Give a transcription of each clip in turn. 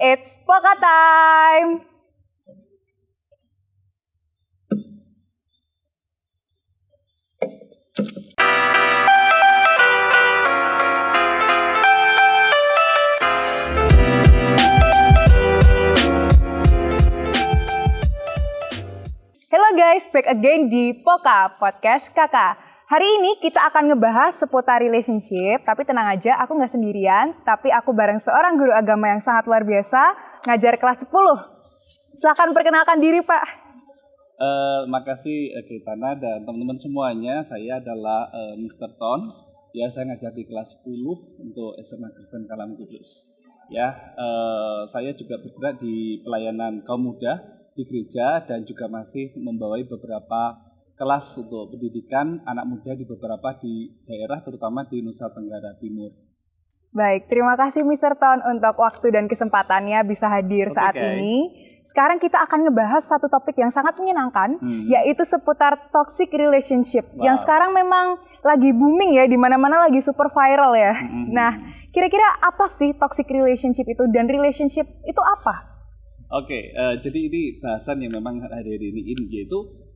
It's Poka Time! Hello guys, back again di Poka Podcast Kakak. Hari ini kita akan ngebahas seputar relationship, tapi tenang aja, aku nggak sendirian, tapi aku bareng seorang guru agama yang sangat luar biasa, ngajar kelas 10. Silakan perkenalkan diri, Pak. Makasih Kitana dan teman-teman semuanya. Saya adalah Mr. Ton. Ya, saya ngajar di kelas 10 untuk SMA Kristen Kalam Kudus. Ya, saya juga bergerak di pelayanan kaum muda di gereja dan juga masih membawai beberapa kelas untuk pendidikan anak muda di beberapa di daerah, terutama di Nusa Tenggara Timur. Baik, terima kasih Mr. Ton untuk waktu dan kesempatannya bisa hadir saat ini. Sekarang kita akan ngebahas satu topik yang sangat menyenangkan, yaitu seputar toxic relationship. Yang sekarang memang lagi booming ya, di mana-mana lagi super viral ya. Nah, kira-kira apa sih toxic relationship itu dan relationship itu apa? Jadi ini bahasan yang memang hari-hari ini yaitu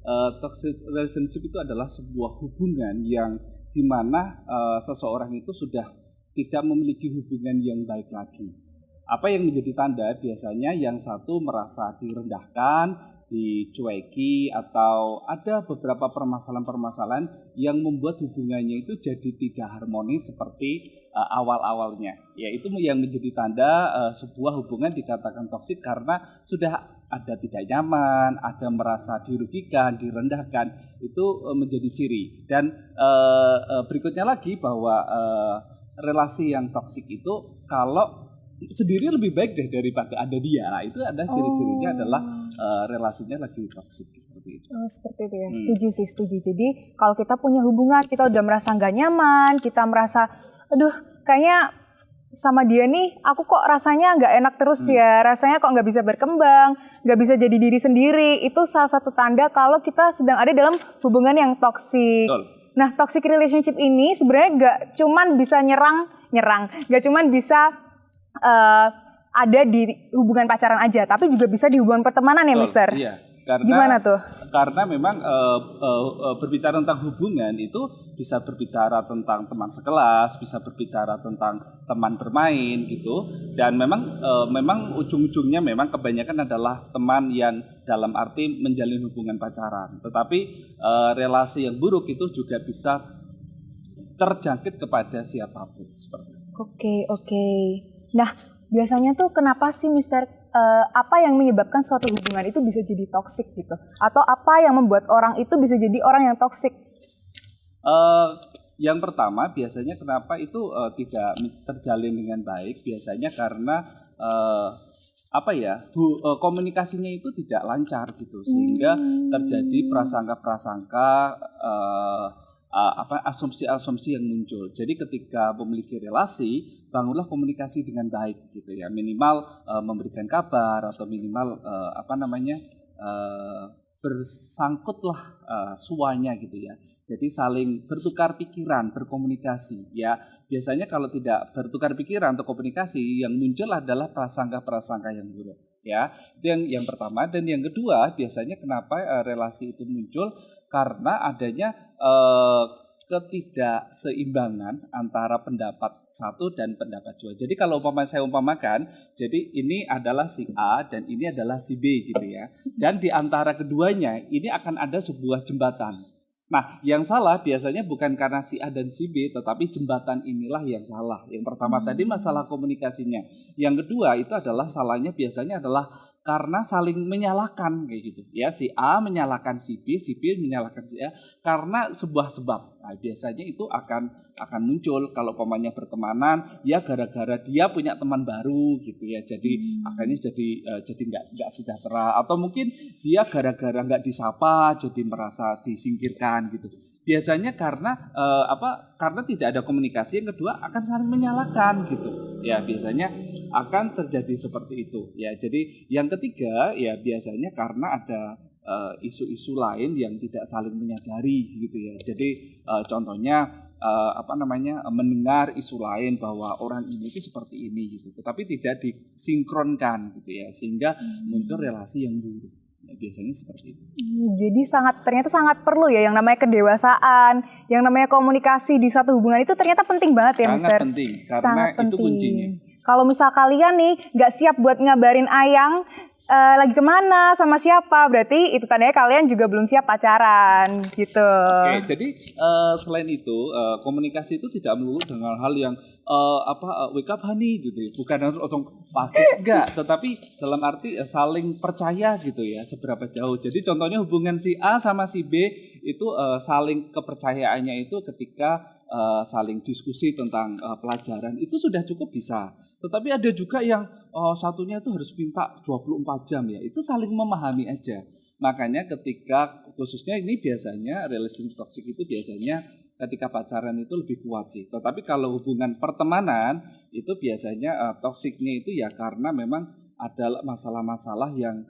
toxic relationship itu adalah sebuah hubungan yang dimana seseorang itu sudah tidak memiliki hubungan yang baik lagi. Apa yang menjadi tanda? Biasanya yang satu merasa direndahkan, dicueki, atau ada beberapa permasalahan-permasalahan yang membuat hubungannya itu jadi tidak harmonis seperti awal-awalnya. Ya, itu yang menjadi tanda sebuah hubungan dikatakan toksik karena sudah ada tidak nyaman, ada merasa dirugikan, direndahkan, itu menjadi ciri. Dan berikutnya lagi bahwa relasi yang toksik itu kalau sendiri lebih baik daripada ada dia. Nah, itu ada ciri-cirinya adalah relasinya lagi toksik seperti itu. Seperti itu ya. Setuju. Jadi kalau kita punya hubungan, kita udah merasa nggak nyaman, kita merasa, aduh kayaknya sama dia nih, aku kok rasanya nggak enak terus ya, rasanya kok nggak bisa berkembang, nggak bisa jadi diri sendiri. Itu salah satu tanda kalau kita sedang ada dalam hubungan yang toksik. Nah, toxic relationship ini sebenarnya nggak cuman bisa nyerang, nggak cuman bisa ada di hubungan pacaran aja, tapi juga bisa di hubungan pertemanan ya, Mister? Iya. Karena, gimana tuh? Karena memang berbicara tentang hubungan itu bisa berbicara tentang teman sekelas, bisa berbicara tentang teman bermain gitu, dan memang ujung-ujungnya memang kebanyakan adalah teman yang dalam arti menjalin hubungan pacaran. Tetapi relasi yang buruk itu juga bisa terjangkit kepada siapapun seperti itu. Oke. Nah, biasanya tuh kenapa sih Mister, apa yang menyebabkan suatu hubungan itu bisa jadi toksik gitu? Atau apa yang membuat orang itu bisa jadi orang yang toksik? Yang pertama biasanya kenapa itu tidak terjalin dengan baik, biasanya karena komunikasinya itu tidak lancar gitu, sehingga terjadi prasangka-prasangka, asumsi-asumsi yang muncul. Jadi ketika memiliki relasi, bangunlah komunikasi dengan baik gitu ya, minimal memberikan kabar atau minimal bersangkutlah suanya gitu ya. Jadi saling bertukar pikiran, berkomunikasi ya. Biasanya kalau tidak bertukar pikiran atau komunikasi, yang muncul adalah prasangka-prasangka yang buruk ya. Itu yang pertama. Dan yang kedua, biasanya kenapa relasi itu muncul, karena adanya ketidakseimbangan antara pendapat satu dan pendapat dua. Jadi kalau saya umpamakan, jadi ini adalah si A dan ini adalah si B gitu ya. Dan di antara keduanya ini akan ada sebuah jembatan. Nah, yang salah biasanya bukan karena si A dan si B, tetapi jembatan inilah yang salah. Yang pertama tadi masalah komunikasinya. Yang kedua itu adalah salahnya biasanya adalah karena saling menyalahkan kayak gitu ya, si A menyalahkan si B menyalahkan si A karena sebuah sebab. Nah, biasanya itu akan muncul kalau pamannya bertemanan ya gara-gara dia punya teman baru gitu ya, jadi akhirnya jadi nggak sejahtera, atau mungkin dia gara-gara nggak disapa jadi merasa disingkirkan gitu. Biasanya karena karena tidak ada komunikasi. Yang kedua akan saling menyalahkan gitu ya, biasanya akan terjadi seperti itu ya. Jadi yang ketiga ya biasanya karena ada isu-isu lain yang tidak saling menyadari gitu ya. Jadi contohnya mendengar isu lain bahwa orang ini itu seperti ini gitu, tetapi tidak disinkronkan gitu ya, sehingga muncul relasi yang buruk. Ya, biasanya seperti itu. Jadi ternyata sangat perlu ya yang namanya kedewasaan, yang namanya komunikasi di satu hubungan itu ternyata penting banget ya, Sangat Mister. penting, karena Sangat itu penting. kuncinya. Kalau misal kalian nih nggak siap buat ngabarin Ayang lagi kemana, sama siapa, berarti itu tandanya kalian juga belum siap pacaran gitu. Oke, jadi selain itu komunikasi itu tidak melulu dengan hal yang wake up honey gitu ya. Bukan harus langsung pakai, enggak, tetapi dalam arti saling percaya gitu ya, seberapa jauh. Jadi contohnya hubungan si A sama si B itu saling kepercayaannya itu ketika saling diskusi tentang pelajaran itu sudah cukup bisa. Tetapi ada juga yang satunya itu harus minta 24 jam ya. Itu saling memahami aja. Makanya ketika khususnya ini biasanya relationship toxic itu biasanya ketika pacaran itu lebih kuat sih. Tetapi kalau hubungan pertemanan itu biasanya toksiknya itu ya karena memang ada masalah-masalah yang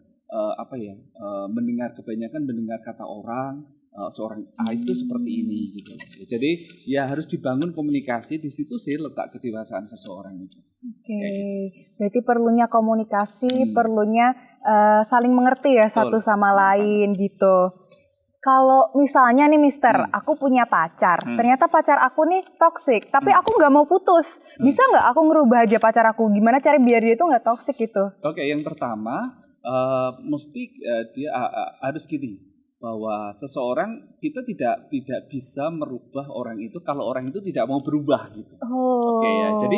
kebanyakan mendengar kata orang, seorang A itu seperti ini gitu. Jadi ya harus dibangun komunikasi, di situ sih letak kedewasaan seseorang itu. Oke, berarti perlunya komunikasi, perlunya saling mengerti ya satu sama lain gitu. Kalau misalnya nih Mister, aku punya pacar, ternyata pacar aku nih toksik, tapi aku nggak mau putus. Bisa nggak aku ngerubah aja pacar aku? Gimana cara biar dia tuh nggak toksik gitu? Oke, yang pertama mesti dia harus gini, bahwa seseorang kita tidak bisa merubah orang itu kalau orang itu tidak mau berubah gitu. Oke ya, jadi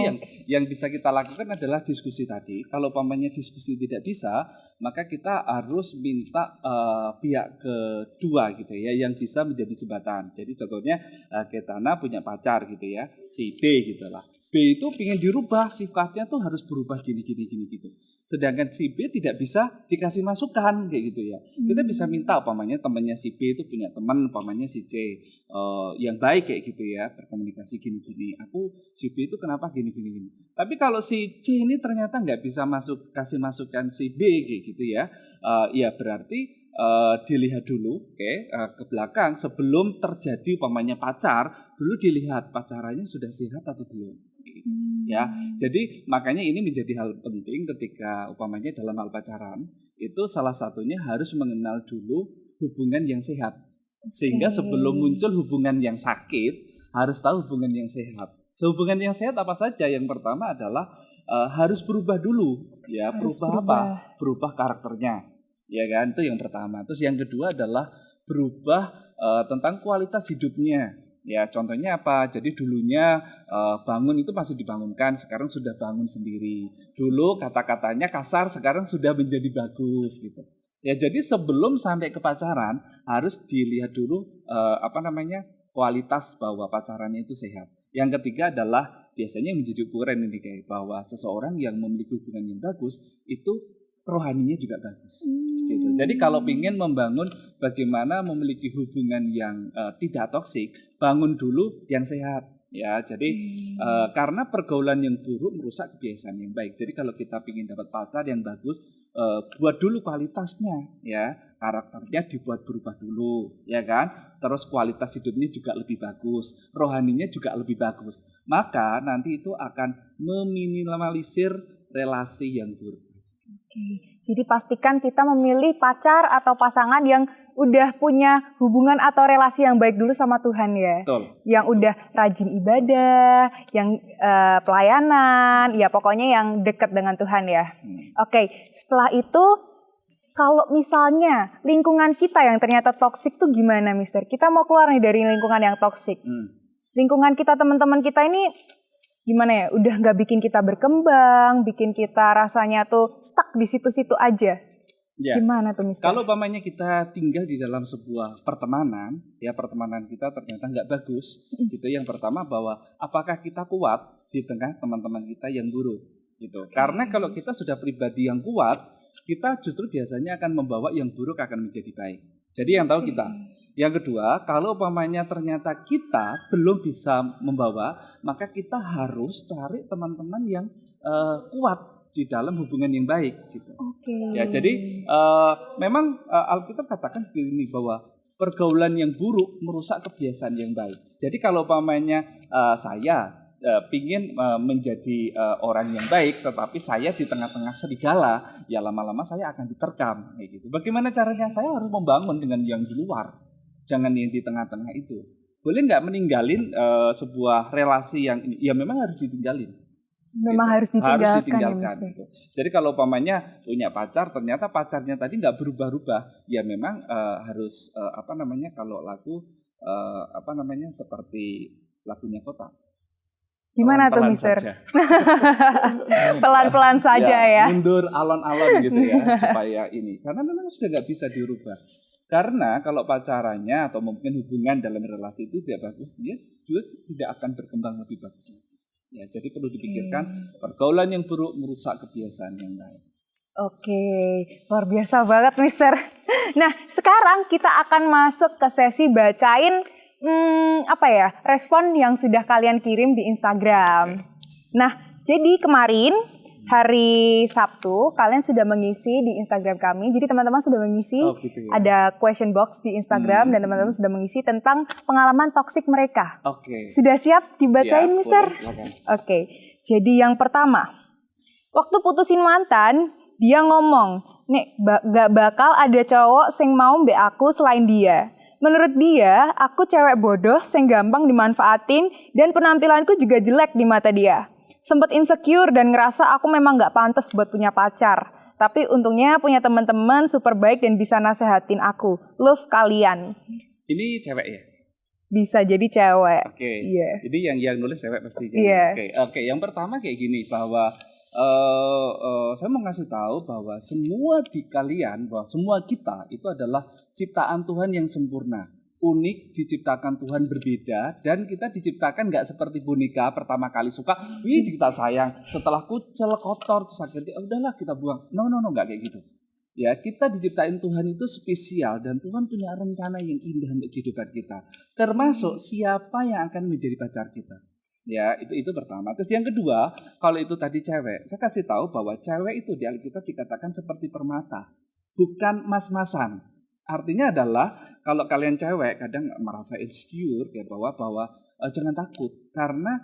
yang bisa kita lakukan adalah diskusi tadi. Kalau pamannya diskusi tidak bisa, maka kita harus minta pihak kedua gitu ya, yang bisa menjadi jembatan. Jadi contohnya Ketana punya pacar gitu ya, si B gitu lah. B itu ingin dirubah, sifatnya tuh harus berubah gini gitu. Sedangkan si B tidak bisa dikasih masukan kayak gitu ya. Kita bisa minta umpamanya temannya si B itu punya teman umpamanya si C yang baik kayak gitu ya, berkomunikasi gini. Aku si B itu kenapa gini. Tapi kalau si C ini ternyata nggak bisa kasih masukan si B kayak gitu ya, ya berarti dilihat dulu ke belakang sebelum terjadi umpamanya pacar, dulu dilihat pacarannya sudah sehat atau belum. Ya, jadi makanya ini menjadi hal penting ketika umpamanya dalam hal pacaran itu salah satunya harus mengenal dulu hubungan yang sehat, sehingga sebelum muncul hubungan yang sakit harus tahu hubungan yang sehat. Hubungan yang sehat apa saja? Yang pertama adalah harus berubah dulu, ya berubah karakternya, ya kan, itu yang pertama. Terus yang kedua adalah berubah tentang kualitas hidupnya. Ya contohnya apa? Jadi dulunya bangun itu masih dibangunkan, sekarang sudah bangun sendiri. Dulu kata-katanya kasar, sekarang sudah menjadi bagus gitu. Ya jadi sebelum sampai ke pacaran harus dilihat dulu kualitas bahwa pacarannya itu sehat. Yang ketiga adalah biasanya yang menjadi ukuran ini kayak bahwa seseorang yang memiliki hubungan yang bagus itu rohaninya juga bagus. Gitu. Jadi kalau ingin membangun bagaimana memiliki hubungan yang tidak toksik, bangun dulu yang sehat. Ya, jadi karena pergaulan yang buruk merusak kebiasaan yang baik. Jadi kalau kita ingin dapat pacar yang bagus, buat dulu kualitasnya, ya karakternya dibuat berubah dulu, ya kan. Terus kualitas hidupnya juga lebih bagus, rohaninya juga lebih bagus. Maka nanti itu akan meminimalisir relasi yang buruk. Oke, jadi pastikan kita memilih pacar atau pasangan yang udah punya hubungan atau relasi yang baik dulu sama Tuhan ya. Betul. Yang udah rajin ibadah, yang pelayanan, ya pokoknya yang dekat dengan Tuhan ya. Oke, setelah itu kalau misalnya lingkungan kita yang ternyata toksik tuh gimana, Mister? Kita mau keluar nih dari lingkungan yang toksik. Lingkungan kita, teman-teman kita ini gimana ya, udah nggak bikin kita berkembang, bikin kita rasanya tuh stuck di situ-situ aja. Ya. Gimana tuh Mister? Kalau umpamanya kita tinggal di dalam sebuah pertemanan, ya pertemanan kita ternyata nggak bagus, gitu. Yang pertama bahwa apakah kita kuat di tengah teman-teman kita yang buruk, gitu. Karena kalau kita sudah pribadi yang kuat, kita justru biasanya akan membawa yang buruk akan menjadi baik. Jadi yang tahu kita. Yang kedua, kalau umpamanya ternyata kita belum bisa membawa, maka kita harus cari teman-teman yang kuat di dalam hubungan yang baik gitu. Ya, jadi memang Alkitab katakan begini bahwa pergaulan yang buruk merusak kebiasaan yang baik. Jadi kalau umpamanya saya pingin menjadi orang yang baik, tetapi saya di tengah-tengah serigala, ya lama-lama saya akan diterkam kayak gitu. Bagaimana caranya? Saya harus membangun dengan yang di luar, jangan yang di tengah-tengah itu. Boleh nggak meninggalin sebuah relasi yang ini? Ya memang harus ditinggalin. Memang Gitu. harus ditinggalkan, ya Mas. Gitu. Jadi kalau umpamanya punya pacar, ternyata pacarnya tadi nggak berubah-ubah, ya memang harus kalau lagu seperti lagunya Kota. Gimana tuh, Pelan-pelan Mister? saja. Pelan-pelan saja ya. Mundur alon-alon gitu ya supaya ini. Karena memang sudah nggak bisa dirubah. Karena kalau pacarannya atau mungkin hubungan dalam relasi itu tidak bagus, dia juga tidak akan berkembang lebih bagus. Ya, jadi perlu dipikirkan pergaulan yang buruk merusak kebiasaan yang baik. Oke, luar biasa banget, Mister. Nah, sekarang kita akan masuk ke sesi bacain respon yang sudah kalian kirim di Instagram. Nah, jadi kemarin hari Sabtu kalian sudah mengisi di Instagram kami. Jadi teman-teman sudah mengisi, ada question box di Instagram dan teman-teman sudah mengisi tentang pengalaman toksik mereka. Oke. Sudah siap dibacain, Siap, Mister? boleh, Oke. Jadi yang pertama, waktu putusin mantan, dia ngomong, "Nek, gak bakal ada cowok sing mau mbek aku selain dia. Menurut dia, aku cewek bodoh sing gampang dimanfaatin dan penampilanku juga jelek di mata dia. Sempet insecure dan ngerasa aku memang gak pantas buat punya pacar. Tapi untungnya punya teman-teman super baik dan bisa nasehatin aku. Love kalian." Ini cewek ya? Bisa jadi cewek. Oke. Iya. Jadi yang nulis cewek pasti. Iya. Oke. Yang pertama kayak gini, bahwa saya mau ngasih tahu bahwa semua di kalian, bahwa semua kita itu adalah ciptaan Tuhan yang sempurna. Unik, diciptakan Tuhan berbeda, dan kita diciptakan nggak seperti boneka pertama kali suka, kita sayang, setelah kucel, kotor, terus akhirnya udahlah kita buang. No, nggak kayak gitu. Ya, kita diciptain Tuhan itu spesial, dan Tuhan punya rencana yang indah untuk kehidupan kita. Termasuk siapa yang akan menjadi pacar kita. Ya, itu pertama. Terus yang kedua, kalau itu tadi cewek, saya kasih tahu bahwa cewek itu di Alkitab dikatakan seperti permata, bukan mas-masan. Artinya adalah kalau kalian cewek kadang merasa insecure ya bahwa jangan takut, karena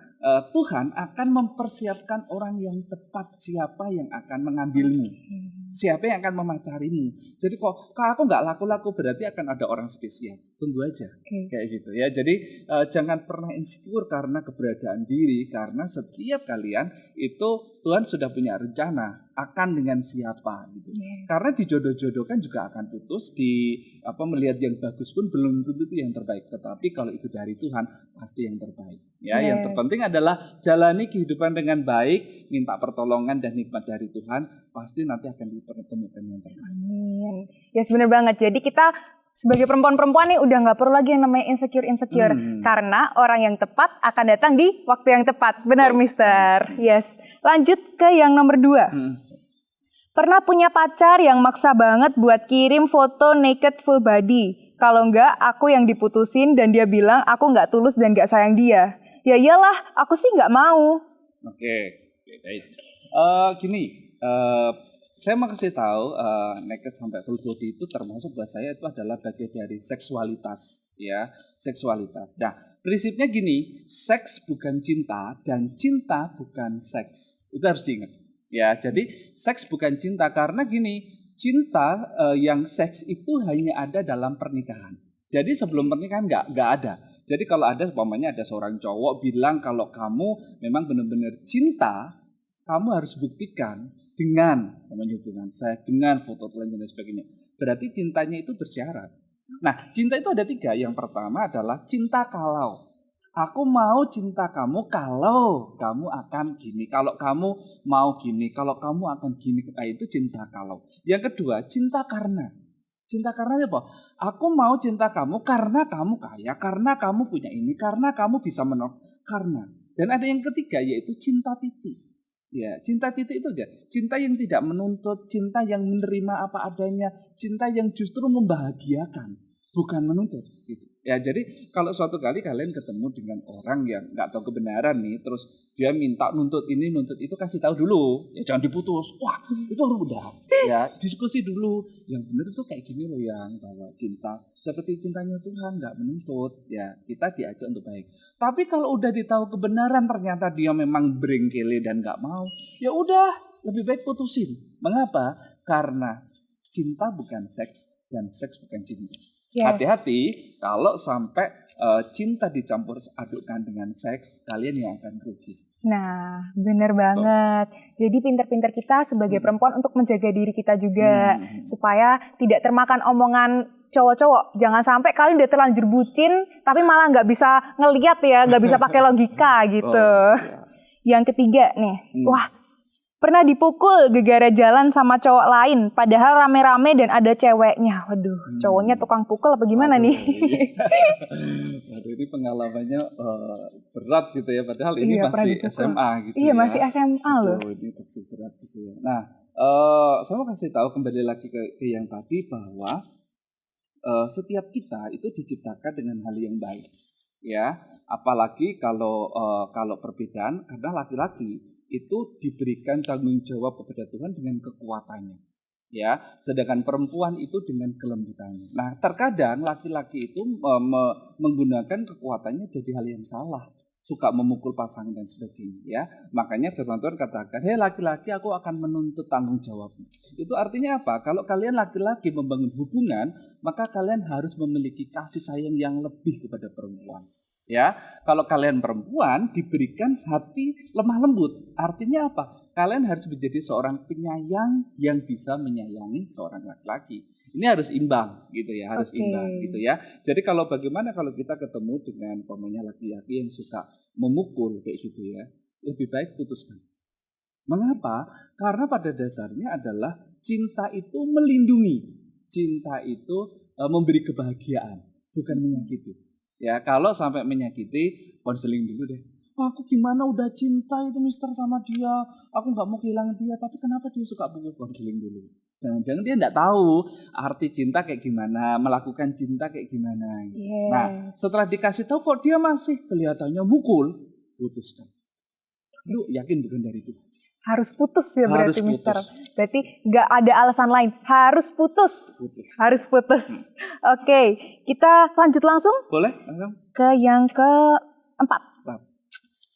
Tuhan akan mempersiapkan orang yang tepat, siapa yang akan mengambilmu, siapa yang akan memacarimu. Jadi kalau aku nggak laku-laku berarti akan ada orang spesial. Tunggu aja, kayak gitu ya. Jadi jangan pernah insecure karena keberadaan diri, karena setiap kalian itu Tuhan sudah punya rencana akan dengan siapa gitu. Karena dijodoh-jodohkan juga akan putus, melihat yang bagus pun belum tentu itu yang terbaik. Tetapi kalau itu dari Tuhan pasti yang terbaik. Ya, yang terpenting adalah jalani kehidupan dengan baik, minta pertolongan dan nikmat dari Tuhan, pasti nanti akan dipertemukan yang terbaik. Amin. Ya, benar banget. Jadi kita sebagai perempuan-perempuan nih udah nggak perlu lagi yang namanya insecure. Karena orang yang tepat akan datang di waktu yang tepat. Benar, Mister. Yes. Lanjut ke yang nomor 2. Pernah punya pacar yang maksa banget buat kirim foto naked full body. Kalau enggak, aku yang diputusin dan dia bilang aku nggak tulus dan nggak sayang dia. Ya iyalah, aku sih nggak mau. Oke, baik. Saya mau kasih tahu naked sampai full body itu termasuk buat saya itu adalah bagian dari seksualitas, ya, seksualitas. Nah, prinsipnya gini, seks bukan cinta dan cinta bukan seks. Itu harus diingat. Ya, jadi seks bukan cinta karena gini, cinta yang seks itu hanya ada dalam pernikahan. Jadi sebelum pernikahan nggak ada. Jadi kalau ada, umpamanya ada seorang cowok bilang kalau kamu memang benar-benar cinta, kamu harus buktikan dengan hubungan seks, dengan foto telanjang dan sebagainya. Berarti cintanya itu bersyarat. Nah, cinta itu ada 3. Yang pertama adalah cinta kalau. Aku mau cinta kamu kalau kamu akan gini, kalau kamu mau gini, kalau kamu akan gini. Nah, itu cinta kalau. Yang kedua, cinta karena. Cinta karena apa? Aku mau cinta kamu karena kamu kaya, karena kamu punya ini, karena kamu bisa menolak, karena. Dan ada yang ketiga yaitu cinta titik. Ya, cinta titik itu aja. Cinta yang tidak menuntut, cinta yang menerima apa adanya, cinta yang justru membahagiakan, bukan menuntut. Gitu. Ya, jadi kalau suatu kali kalian ketemu dengan orang yang nggak tahu kebenaran nih, terus dia minta nuntut ini, nuntut itu, kasih tahu dulu. Ya jangan diputus. Wah, itu harus udah. Ya, diskusi dulu. Yang benar itu kayak gini loh yang bahwa cinta seperti cintanya Tuhan nggak menuntut. Ya, kita diajak untuk baik. Tapi kalau udah ditahu kebenaran ternyata dia memang brengkele dan nggak mau, ya udah lebih baik putusin. Mengapa? Karena cinta bukan seks dan seks bukan cinta. Yes. Hati-hati kalau sampai cinta dicampur adukkan dengan seks, kalian yang akan rugi. Nah, bener banget. Jadi pinter-pinter kita sebagai perempuan untuk menjaga diri kita juga. Supaya tidak termakan omongan cowok-cowok. Jangan sampai kalian udah terlanjur bucin, tapi malah nggak bisa ngeliat ya, nggak bisa pakai logika gitu. Yang ketiga nih, wah, pernah dipukul gara-gara jalan sama cowok lain, padahal rame-rame dan ada ceweknya. Waduh, cowoknya tukang pukul apa gimana nih? Waduh, ini pengalamannya berat gitu ya, padahal ini masih SMA gitu ya. Iya, masih SMA loh. Ini toksik berat gitu ya. Nah, saya mau kasih tahu kembali lagi ke yang tadi bahwa setiap kita itu diciptakan dengan hal yang baik, ya. Apalagi kalau perbedaan, karena laki-laki itu diberikan tanggung jawab kepada Tuhan dengan kekuatannya, ya. Sedangkan perempuan itu dengan kelembutannya. Nah, terkadang laki-laki itu menggunakan kekuatannya jadi hal yang salah, suka memukul pasangan dan sebagainya, ya. Makanya firman Tuhan katakan, hei laki-laki, aku akan menuntut tanggung jawabmu. Itu artinya apa? Kalau kalian laki-laki membangun hubungan, maka kalian harus memiliki kasih sayang yang lebih kepada perempuan. Ya, kalau kalian perempuan diberikan hati lemah lembut, artinya apa? Kalian harus menjadi seorang penyayang yang bisa menyayangi seorang laki-laki. Ini harus imbang, gitu ya, harus imbang, gitu ya. Jadi bagaimana kalau kita ketemu dengan umpamanya laki-laki yang suka memukul kayak gitu ya, lebih baik putuskan. Mengapa? Karena pada dasarnya adalah cinta itu melindungi, cinta itu memberi kebahagiaan, bukan menyakiti. Ya, kalau sampai menyakiti, konseling dulu deh. Aku gimana udah cinta itu mister sama dia, aku nggak mau kehilangan dia, tapi kenapa dia suka pukul? Konseling dulu. Jangan-jangan dia nggak tahu arti cinta kayak gimana, melakukan cinta kayak gimana. Yes. Nah, setelah dikasih tahu kok dia masih kelihatannya mukul, putuskan. Lu yakin bukan dari itu? Harus putus ya berarti mister. Berarti nggak ada alasan lain. Harus putus. Harus putus. Oke, kita lanjut langsung. Boleh? Ke yang keempat.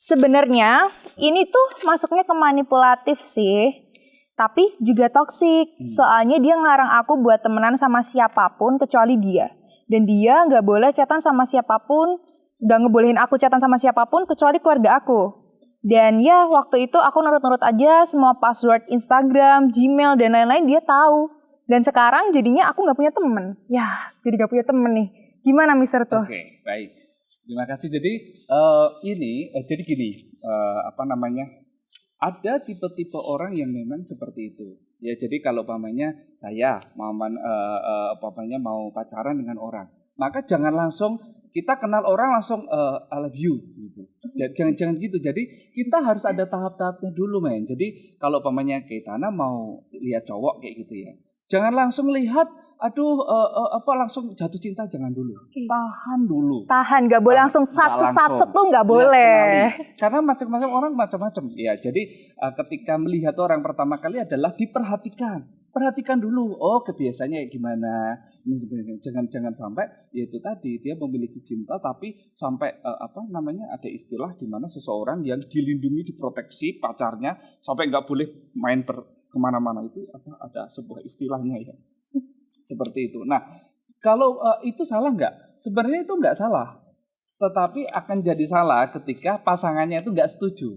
Sebenarnya ini tuh masuknya ke manipulatif sih. Tapi juga toksik. Soalnya dia ngarang aku buat temenan sama siapapun kecuali dia. Dan dia nggak boleh chatan sama siapapun. Nggak ngebolehin aku chatan sama siapapun kecuali keluarga aku. Dan ya waktu itu aku nurut-nurut aja semua password Instagram, Gmail, dan lain-lain dia tahu. Dan sekarang jadinya aku nggak punya temen. Ya, jadi nggak punya temen nih. Gimana mister tuh? Oke, baik. Terima kasih. Jadi jadi gini, ada tipe-tipe orang yang memang seperti itu. Ya, jadi kalau saya mau pacaran dengan orang, maka jangan langsung kita kenal orang langsung I love you gitu. Jangan gitu. Jadi kita harus ada tahap-tahapnya dulu, men. Jadi kalau Keitana mau lihat cowok kayak gitu ya. Jangan langsung lihat langsung jatuh cinta, jangan dulu. Tahan dulu. Tahan, nggak boleh langsung sat tuh nggak boleh. Karena macam-macam orang macam-macam. Ya, jadi ketika melihat orang pertama kali adalah diperhatikan. Perhatikan dulu, kebiasaannya kayak gimana. Jangan sampai yaitu tadi dia memiliki cinta tapi sampai ada istilah di mana seseorang yang dilindungi, diproteksi pacarnya sampai nggak boleh main kemana-mana, itu ada sebuah istilahnya ya. Seperti itu. Nah, kalau itu salah nggak? Sebenarnya itu nggak salah. Tetapi akan jadi salah ketika pasangannya itu nggak setuju.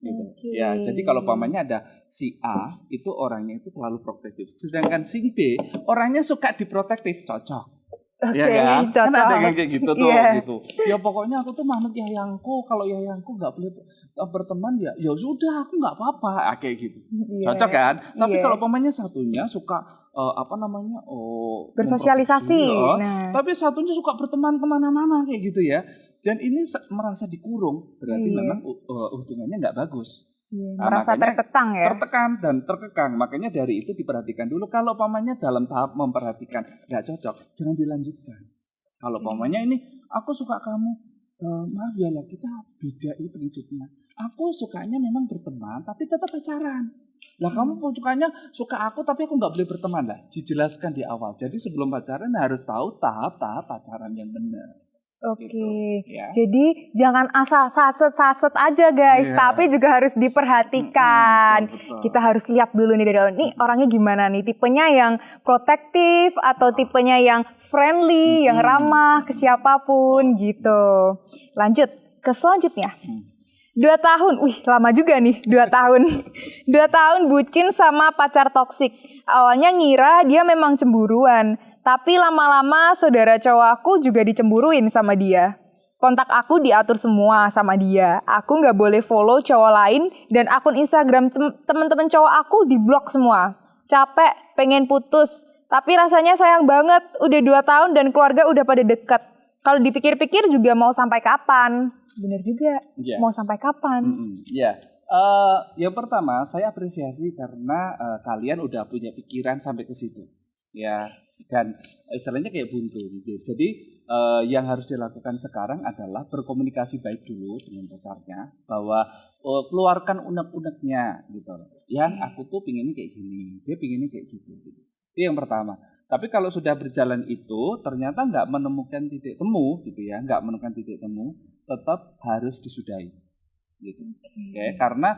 Gitu. Ya, jadi kalau ada si A itu orangnya itu terlalu protektif, sedangkan si B orangnya suka diprotektif, cocok. Ya kan? Kan ada yang kayak gitu tuh, gitu. Ya pokoknya aku tuh manut yayangku, kalau yayangku nggak boleh berteman ya sudah aku nggak apa-apa, kayak gitu. Cocok kan? Tapi kalau satunya suka bersosialisasi, tapi satunya suka berteman kemana-mana kayak gitu ya. Dan ini merasa dikurung, berarti memang hubungannya nggak bagus. Merasa terkekang ya? Tertekan dan terkekang. Makanya dari itu diperhatikan dulu. Kalau dalam tahap memperhatikan nggak cocok, jangan dilanjutkan. Kalau umpamanya ini, aku suka kamu, maaf ya lah, kita beda prinsipnya. Aku sukanya memang berteman, tapi tetap pacaran. Lah kamu sukanya suka aku, tapi aku nggak boleh berteman lah. Dijelaskan di awal. Jadi sebelum pacaran harus tahu tahap-tahap pacaran yang benar. Oke, Gitu, ya. jadi jangan asal satset aja guys, Iya. tapi juga harus diperhatikan. Betul. Kita harus lihat dulu nih dari awal, nih orangnya gimana nih, tipenya yang protektif atau tipenya yang friendly, yang ramah ke siapapun gitu. Lanjut ke selanjutnya. 2 tahun, wih lama juga nih 2 tahun. 2 tahun bucin sama pacar toksik. Awalnya ngira dia memang cemburuan, tapi lama-lama saudara cowok aku juga dicemburuin sama dia. Kontak aku diatur semua sama dia. Aku nggak boleh follow cowok lain dan akun Instagram temen-temen cowok aku diblok semua. Capek, pengen putus. Tapi rasanya sayang banget, udah 2 tahun dan keluarga udah pada deket. Kalau dipikir-pikir juga mau sampai kapan? Bener juga, Iya. mau sampai kapan? Ya, yang pertama saya apresiasi karena kalian udah punya pikiran sampai ke situ, ya. Dan istilahnya kayak buntu gitu. Jadi yang harus dilakukan sekarang adalah berkomunikasi baik dulu dengan pacarnya, bahwa keluarkan unek-uneknya gitu. Yang aku tuh pinginnya kayak gini, dia pinginnya kayak gitu. Itu yang pertama. Tapi kalau sudah berjalan itu ternyata nggak menemukan titik temu gitu ya, nggak menemukan titik temu, tetap harus disudahi gitu. Oke, karena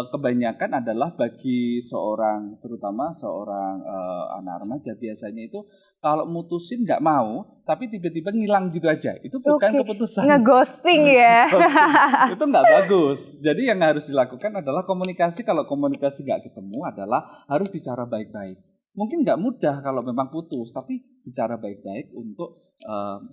kebanyakan adalah bagi seorang, terutama seorang anak remaja biasanya itu kalau mutusin nggak mau, tapi tiba-tiba ngilang gitu aja, itu bukan keputusan. Ngeghosting ya. Ghosting. Itu nggak bagus. Jadi yang harus dilakukan adalah komunikasi. Kalau komunikasi nggak ketemu adalah harus bicara baik-baik. Mungkin nggak mudah kalau memang putus, tapi bicara baik-baik untuk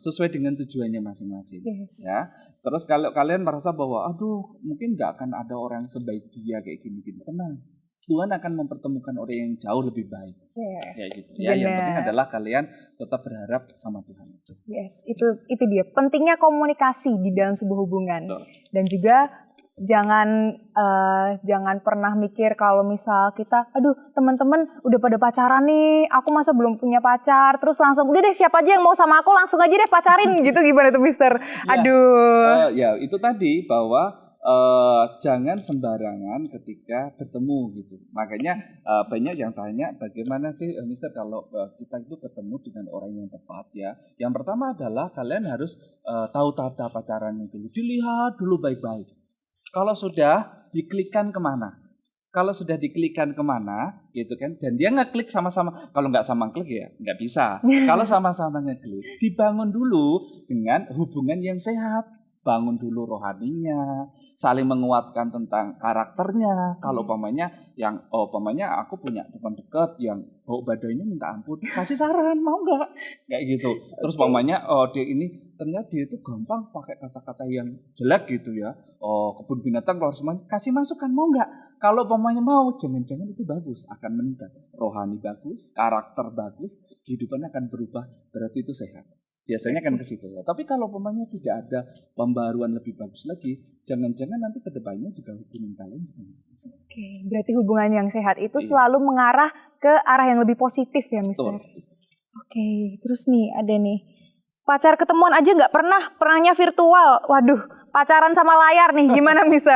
sesuai dengan tujuannya masing-masing. Yes. Ya. Terus kalau kalian merasa bahwa, aduh, mungkin nggak akan ada orang sebaik dia kayak gini-gini, tenang. Tuhan akan mempertemukan orang yang jauh lebih baik. Yes. Kayak gitu. Ya, yang penting adalah kalian tetap berharap sama Tuhan. Yes, itu dia pentingnya komunikasi di dalam sebuah hubungan. Betul. Dan juga jangan pernah mikir kalau misal kita, aduh teman-teman udah pada pacaran nih, aku masa belum punya pacar, terus langsung udah deh siapa aja yang mau sama aku langsung aja deh pacarin gitu, gimana tuh Mister? Aduh. Ya itu tadi bahwa jangan sembarangan ketika bertemu gitu. Makanya banyak yang tanya bagaimana sih Mister kalau kita itu ketemu dengan orang yang tepat ya. Yang pertama adalah kalian harus tahu tahap-tahap pacaran itu. Dilihat dulu baik-baik. Kalau sudah diklikkan kemana? Kalau sudah diklikkan kemana, gitu kan? Dan dia ngeklik sama-sama. Kalau nggak sama klik ya nggak bisa. Kalau sama-sama ngeklik, dibangun dulu dengan hubungan yang sehat. Bangun dulu rohaninya, saling menguatkan tentang karakternya. Kalau umpamanya aku punya teman dekat yang bau badannya minta ampun, kasih saran mau nggak? Kayak gitu. Terus umpamanya dia ini ternyata dia itu gampang pakai kata-kata yang jelek gitu ya. Kebun binatang keluar semuanya, kasih masukan mau nggak? Kalau umpamanya mau, jangan-jangan itu bagus, akan meningkat. Rohani bagus, karakter bagus, kehidupan akan berubah, berarti itu sehat. Biasanya kan ke situ ya. Tapi kalau umpamanya tidak ada pembaruan lebih bagus lagi, jangan-jangan nanti ke depannya juga hubungan kalian juga bagus. Oke, berarti hubungan yang sehat itu selalu mengarah ke arah yang lebih positif ya, Mister. Oke, terus nih ada nih. Pacar ketemuan aja nggak pernahnya virtual. Waduh, pacaran sama layar nih, gimana Mister?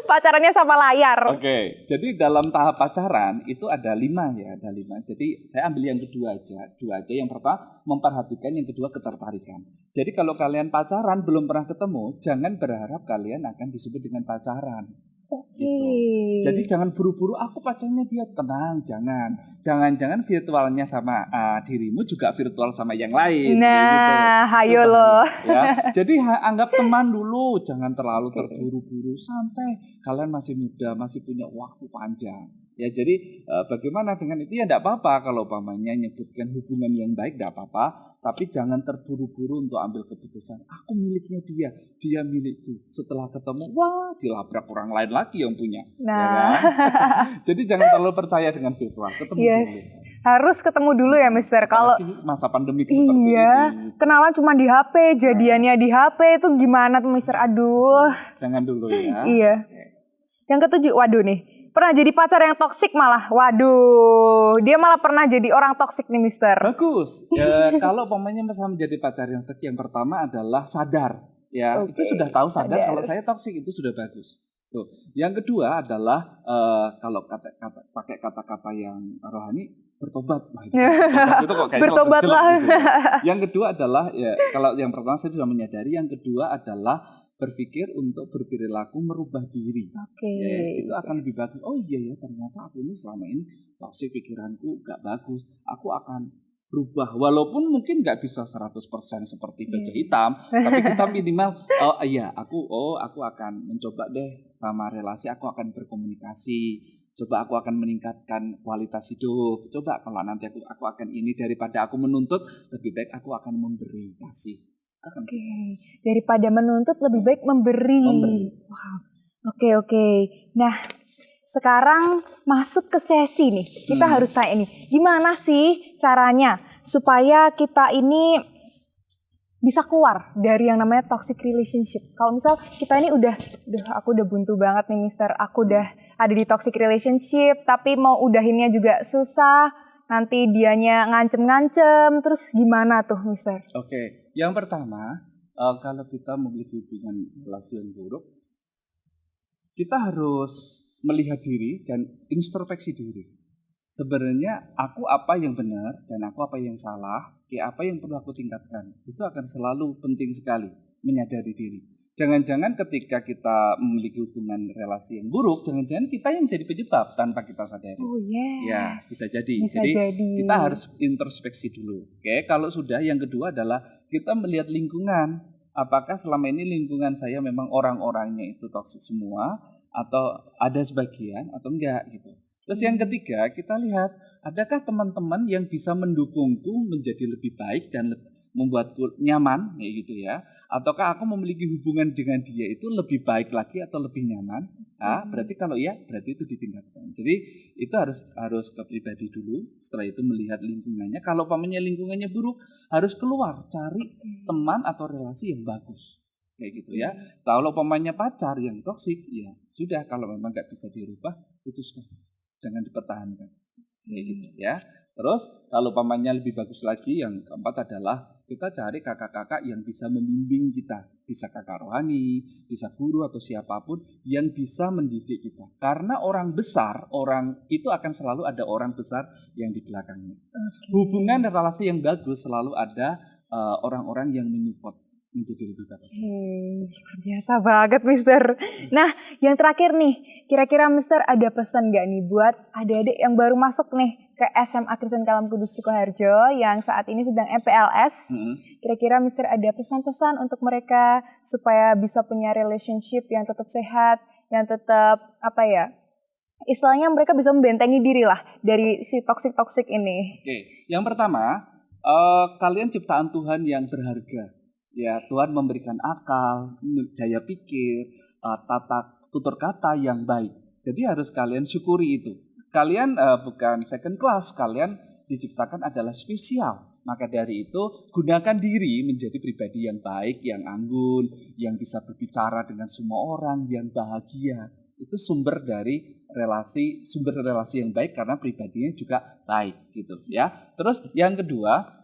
Pacarannya sama layar. Oke, jadi dalam tahap pacaran itu ada 5 ya, ada 5. Jadi saya ambil yang kedua aja. Yang pertama memperhatikan, yang kedua ketertarikan. Jadi kalau kalian pacaran belum pernah ketemu, jangan berharap kalian akan disebut dengan pacaran. Gitu. Jadi jangan buru-buru aku pacarnya dia, tenang, jangan. Jangan-jangan virtualnya sama dirimu juga virtual sama yang lain. Nah, gitu. hayo loh. Ya. Jadi anggap teman dulu, jangan terlalu terburu-buru, santai. Kalian masih muda, masih punya waktu panjang. Ya, jadi bagaimana dengan itu ya enggak apa-apa kalau umpamanya nyebutkan hubungan yang baik enggak apa-apa, tapi jangan terburu-buru untuk ambil keputusan. Aku miliknya dia, dia milikku. Setelah ketemu, wah, dilabrak orang lain lagi yang punya. Nah, ya kan? Jadi jangan terlalu percaya dengan virtual. Ketemu dulu. Harus ketemu dulu ya, Mister. Kalau masa pandemi seperti ini. Kenalan cuma di HP, jadiannya di HP itu gimana tuh, Mister? Aduh. Jangan dulu ya. Iya. Yang ketujuh, waduh nih. pernah jadi pacar yang toksik malah. Waduh, dia malah pernah jadi orang toksik nih, Mister. Bagus. Kalau umpamanya misalnya menjadi pacar yang toksik, yang pertama adalah sadar. Ya, Oke, itu sudah tahu sadar sadar. kalau saya toksik itu sudah bagus. Tuh. Yang kedua adalah kalau pakai kata-kata yang rohani, bertobat. Wah, bertobat itu kok kayaknya Bertobatlah. jelek gitu ya. Yang kedua adalah ya kalau yang pertama saya sudah menyadari, yang kedua adalah berpikir untuk berperilaku merubah diri. Oke. Ya, itu akan lebih bagus. Oh iya ya, ternyata aku ini selama ini toksik, pikiranku gak bagus. Aku akan berubah. Walaupun mungkin gak bisa 100% seperti baja hitam, tapi kita minimal aku akan mencoba deh sama relasi, aku akan berkomunikasi. Coba aku akan meningkatkan kualitas hidup. Coba kalau nanti aku akan ini, daripada aku menuntut, lebih baik aku akan memberi kasih. Oke, daripada menuntut lebih baik memberi. Wow. Oke. Nah, sekarang masuk ke sesi nih. Kita harus tanya nih, gimana sih caranya supaya kita ini bisa keluar dari yang namanya toxic relationship? Kalau misal kita ini aku udah buntu banget nih, Mister. Aku udah ada di toxic relationship, tapi mau udahinnya juga susah. Nanti dianya ngancem-ngancem, terus gimana tuh, Mister? Oke, yang pertama, kalau kita memiliki hubungan relasi yang buruk, kita harus melihat diri dan introspeksi diri. Sebenarnya aku apa yang benar dan aku apa yang salah, apa yang perlu aku tingkatkan. Itu akan selalu penting sekali menyadari diri. Jangan-jangan ketika kita memiliki hubungan relasi yang buruk, jangan-jangan kita yang jadi penyebab tanpa kita sadari. Oh yes. Ya, bisa jadi. Bisa Jadi jadi. kita harus introspeksi dulu. Oke, kalau sudah, yang kedua adalah kita melihat lingkungan. Apakah selama ini lingkungan saya memang orang-orangnya itu toksik semua, atau ada sebagian atau enggak gitu. Terus yang ketiga, kita lihat adakah teman-teman yang bisa mendukungku menjadi lebih baik dan membuatku nyaman, kayak gitu ya. Ataukah aku memiliki hubungan dengan dia itu lebih baik lagi atau lebih nyaman? Nah, berarti kalau iya, berarti itu ditingkatkan. Jadi itu harus ke pribadi dulu. Setelah itu melihat lingkungannya. Kalau umpamanya lingkungannya buruk, harus keluar cari teman atau relasi yang bagus. Kayak gitu ya. Kalau umpamanya pacar yang toksik, ya sudah, kalau memang nggak bisa dirubah, putuskan. Jangan dipertahankan. Kayak gitu ya. Terus kalau umpamanya lebih bagus lagi, yang keempat adalah kita cari kakak-kakak yang bisa membimbing kita. Bisa kakak rohani, bisa guru atau siapapun yang bisa mendidik kita. Karena orang besar, orang itu akan selalu ada orang besar yang di belakangnya. Hubungan dan relasi yang bagus selalu ada orang-orang yang menyupport. Menjadi lebih baik. Luar biasa banget, Mister. Nah, yang terakhir nih, kira-kira Mister ada pesan nggak nih buat adik-adik yang baru masuk nih ke SMA Kristen Kalam Kudus Sukoharjo yang saat ini sedang MPLS? Kira-kira Mister ada pesan-pesan untuk mereka supaya bisa punya relationship yang tetap sehat, yang tetap istilahnya mereka bisa membentengi diri lah dari si toksik-toksik ini. Oke, yang pertama, kalian ciptaan Tuhan yang berharga. Ya, Tuhan memberikan akal, daya pikir, tutur kata yang baik. Jadi harus kalian syukuri itu. Kalian bukan second class, kalian diciptakan adalah spesial. Maka dari itu, gunakan diri menjadi pribadi yang baik, yang anggun, yang bisa berbicara dengan semua orang, yang bahagia. Itu sumber relasi yang baik karena pribadinya juga baik gitu ya. Terus yang kedua,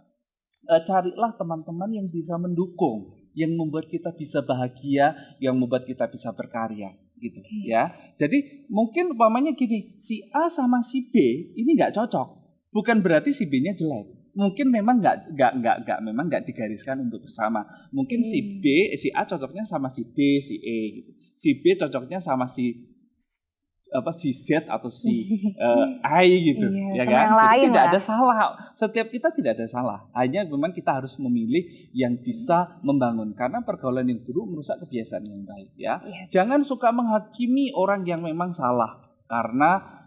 carilah teman-teman yang bisa mendukung, yang membuat kita bisa bahagia, yang membuat kita bisa berkarya, gitu ya. Jadi mungkin umpamanya gini, si A sama si B ini nggak cocok, bukan berarti si B-nya jelek. Mungkin memang nggak digariskan untuk bersama. Mungkin si A cocoknya sama si B, si E, gitu. Si B cocoknya sama si Z atau si I gitu, ya kan? Jadi tidak ada salah. Setiap kita tidak ada salah. Hanya memang kita harus memilih yang bisa membangun. Karena pergaulan yang buruk merusak kebiasaan yang baik, ya. Jangan suka menghakimi orang yang memang salah, karena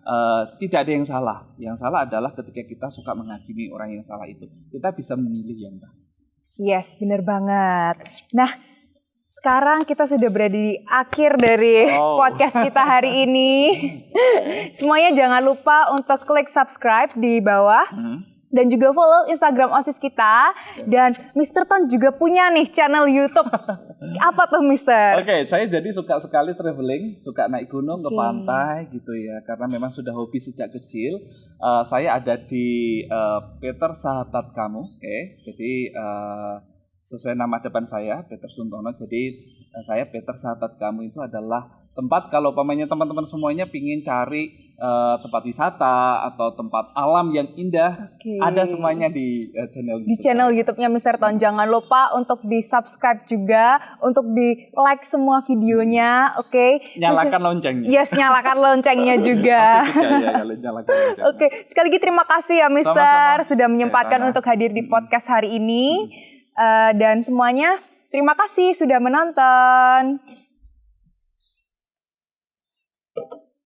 tidak ada yang salah. Yang salah adalah ketika kita suka menghakimi orang yang salah itu. Kita bisa memilih yang baik. Yes, benar banget. Nah, sekarang kita sudah berada di akhir dari podcast kita hari ini. Semuanya jangan lupa untuk klik subscribe di bawah. dan juga follow Instagram OSIS kita. Dan Mr. Ton juga punya nih channel YouTube. Apa tuh Mr.? Oke, saya jadi suka sekali traveling, suka naik gunung ke pantai gitu ya, karena memang sudah hobi sejak kecil. Saya ada di Peter Sahabat Kamu, jadi sesuai nama depan saya, Peter Suntono. Jadi saya Peter Sahabat Kamu itu adalah tempat kalau umpamanya teman-teman semuanya pingin cari tempat wisata atau tempat alam yang indah, ada semuanya di channel di channel YouTube-nya Mr. Ton. Jangan lupa untuk di-subscribe juga, untuk di-like semua videonya, oke? Nyalakan loncengnya. Yes, nyalakan loncengnya juga. Ya, kalau nyalakan loncengnya. Oke, sekali lagi terima kasih ya Mr. Sama-sama. Sudah menyempatkan untuk hadir di podcast hari ini. Dan semuanya terima kasih sudah menonton.